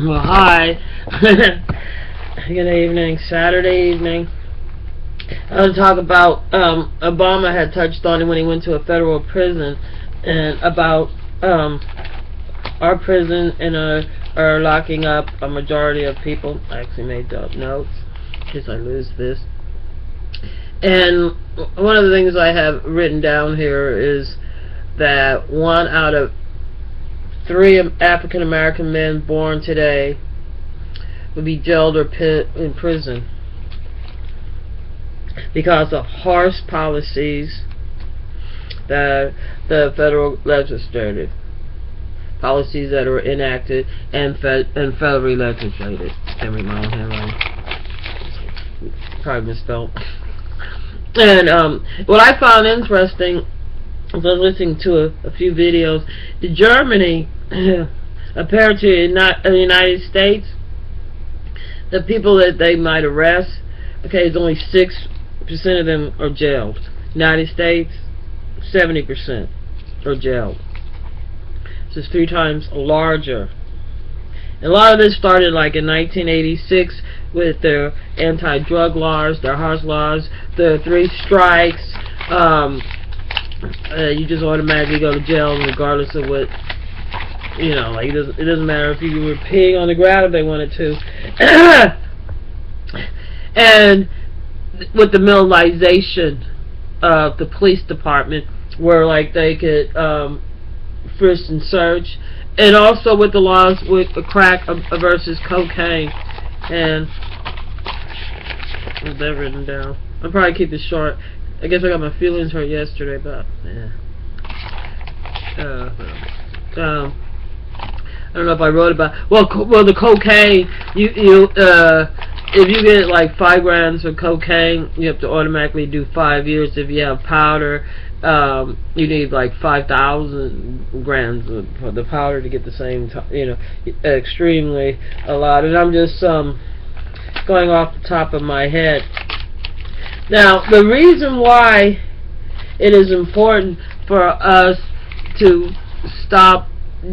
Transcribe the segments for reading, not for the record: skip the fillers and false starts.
Well, hi. Good evening, Saturday evening. I want to talk about Obama had touched on it when he went to a federal prison, and about our prison and are locking up a majority of people. I actually made up notes in case I lose this. And one of the things I have written down here is that 1 out of 3 African American men born today would be jailed or in prison because of harsh policies that the federal legislative policies that are enacted and federally legislated. Can't read my own handwriting. Probably misspelled. And what I found interesting, I was listening to a few videos. In Germany, apparently in the United States, the people that they might arrest, it's only 6% of them are jailed. United States, 70% are jailed. So it's 3 times larger. And a lot of this started like in 1986 with their anti-drug laws, their harsh laws, the 3 strikes. You just automatically go to jail regardless of what, like it doesn't matter if you were peeing on the ground if they wanted to. And with the militarization of the police department, where like they could frisk and search, and also with the laws with crack versus cocaine. And what's that written down? I'll probably keep it short. I guess I got my feelings hurt yesterday, but yeah. I don't know if I wrote about. Well, the cocaine. If you get like 5 grams of cocaine, you have to automatically do 5 years. If you have powder, you need like 5,000 grams of the powder to get the same. Extremely a lot. And I'm just going off the top of my head. Now, the reason why it is important for us to stop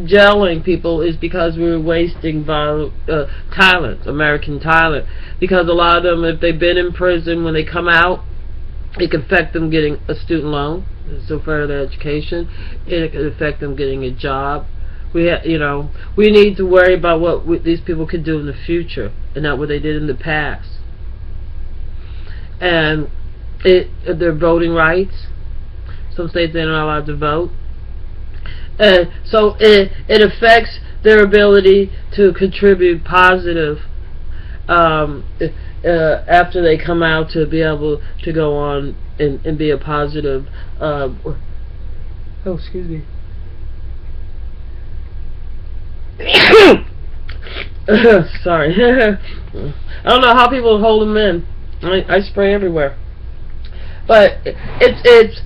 jailing people is because we're wasting talent, American talent. Because a lot of them, if they've been in prison, when they come out, it can affect them getting a student loan, so far their education. It can affect them getting a job. We need to worry about what these people could do in the future, and not what they did in the past. And their voting rights. Some states they're not allowed to vote. So it affects their ability to contribute positive after they come out, to be able to go on and be a positive. Excuse me. Sorry. I don't know how people hold them in. I spray everywhere. But it's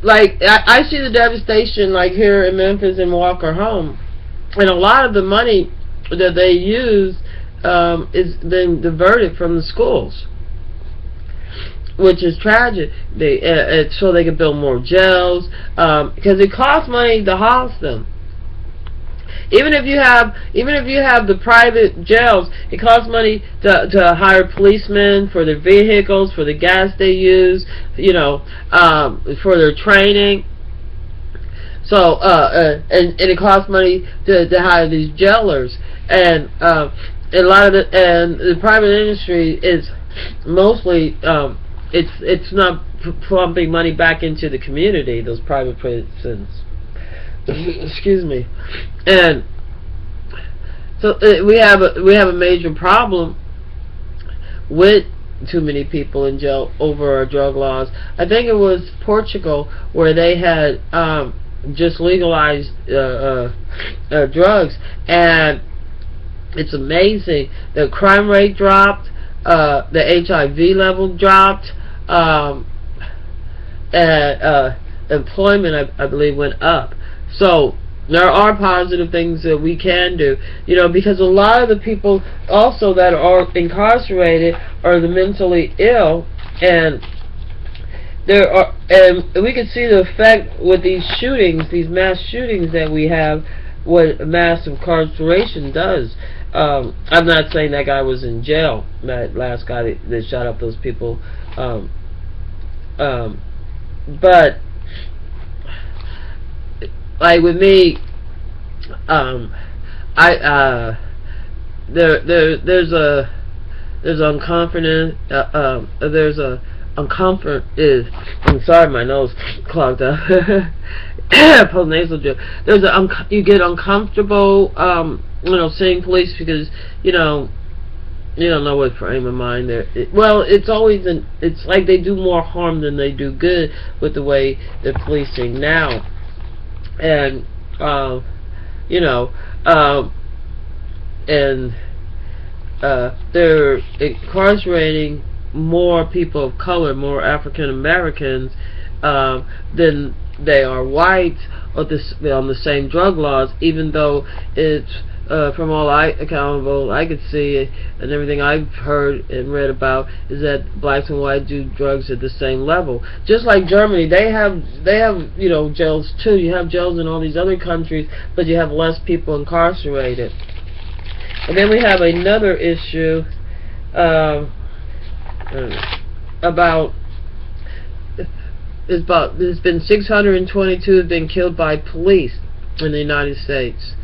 like I see the devastation like here in Memphis and Walker Home, and a lot of the money that they use is then diverted from the schools, which is tragic. So they can build more jails, because it costs money to house them. Even if you have the private jails, it costs money to hire policemen for their vehicles, for the gas they use, for their training. So and it costs money to hire these jailers, and a lot of the private industry is mostly it's not pumping money back into the community. Those private prisons. Excuse me. And so we have a major problem with too many people in jail over our drug laws. I think it was Portugal where they had just legalized drugs, and it's amazing. The crime rate dropped, the HIV level dropped, and employment I believe went up. So there are positive things that we can do, because a lot of the people also that are incarcerated are the mentally ill, and we can see the effect with these shootings, these mass shootings that we have, what mass incarceration does. I'm not saying that guy was in jail, that last guy that shot up those people, but like with me, there's unconfident, there's a uncomfort is, I'm sorry, my nose clogged up. Postnasal drip. You get uncomfortable, seeing police because you don't know what frame of mind they're. Well, it's like they do more harm than they do good with the way they're policing now, and they're incarcerating more people of color, more African Americans, than they are whites on the same drug laws, even though it's from all I could see and everything I've heard and read about is that blacks and whites do drugs at the same level. Just like Germany, they have jails too. You have jails in all these other countries, but you have less people incarcerated. And then we have another issue about there's been 622 have been killed by police in the United States,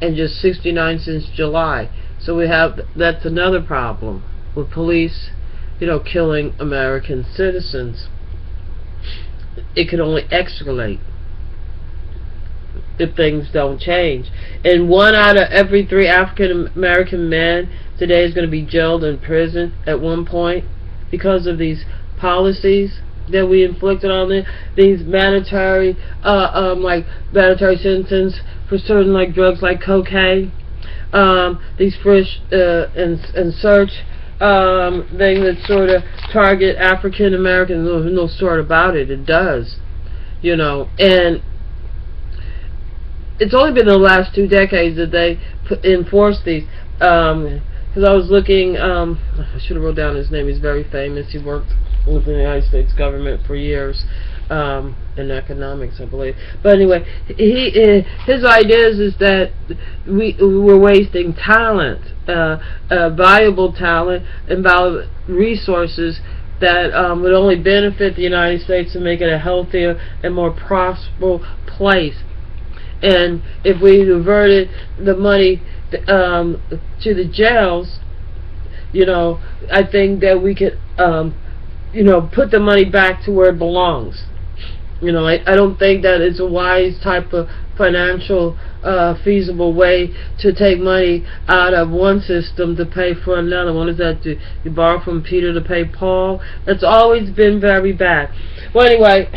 and just 69 since July. So that's another problem with police, killing American citizens. It could only escalate if things don't change. And 1 out of every 3 African American men today is going to be jailed in prison at one point because of these policies that we inflicted on them. These mandatory sentences for certain drugs like cocaine. These fresh and search things that sort of target African Americans. No sort about it. It does, and it's only been the last 2 decades that they enforced these. Because I was looking, I should have wrote down his name. He's very famous. He worked with the United States government for years in economics, I believe. But anyway, his ideas is that we're wasting talent, valuable talent, and valuable resources that would only benefit the United States and make it a healthier and more prosperous place. And if we diverted the money to the jails, I think that we could, put the money back to where it belongs. I don't think that it's a wise type of financial feasible way to take money out of one system to pay for another. What is that? You borrow from Peter to pay Paul? That's always been very bad. Well, anyway,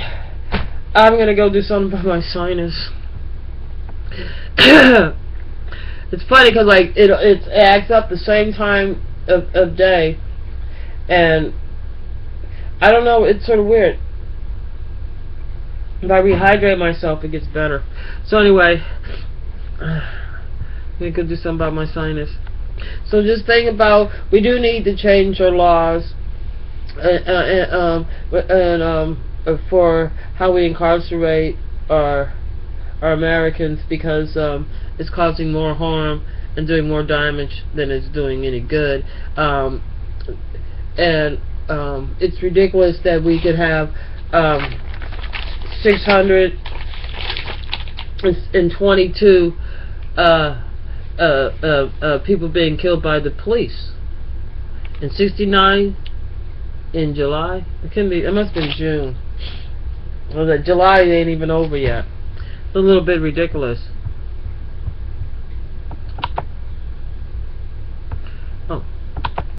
I'm going to go do something about my sinus. It's funny because it acts up the same time of day, and I don't know, it's sort of weird. If I rehydrate myself, it gets better. So anyway, we could do something about my sinus. So just think about, we do need to change our laws for how we incarcerate our Americans, because it's causing more harm and doing more damage than it's doing any good. It's ridiculous that we could have 622 people being killed by the police, and 69 in July. It must have been June. Well, July ain't even over yet. It's a little bit ridiculous.